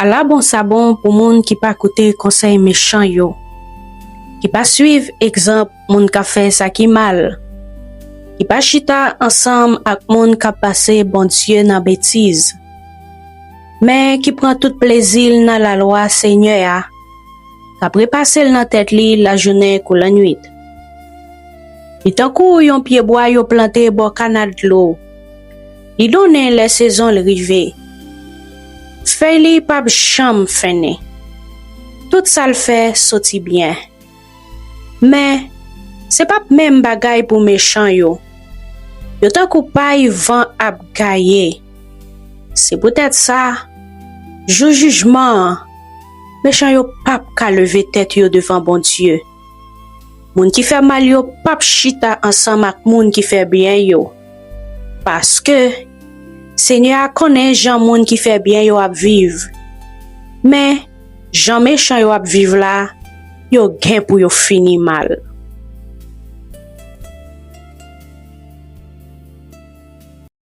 À la bon sabon pour moun qui pas écouter conseil méchant yo, qui pas suivre exemple moun ka fait ça qui mal, qui pas chita ensemble avec moun ka passé bon Dieu dans bêtise, mais qui prend tout plaisir dans la loi Seigneur, qui prépasser dans tête li la journée ou la nuit. Il tant kou yon pied bois yo planté bo canal de l'eau. Il donne les saisons rivé. Feuille li pa cham fene. Tout ça le fait sorti bien. Mais c'est pas même bagay pour méchant yo. Yo tant kou pay vent ap gaye. C'est peut-être ça. Jugement. Méchant yo pap ka lever tête yo devant bon Dieu. Moun qui fait mal yo pap chita ensemble ak moun qui fait bien yo. Parce que Seigneur connaît Jean moun qui fait bien yo ap vivre. Mais Jean méchant yo ap vivre là, yo gen pour yo fini mal.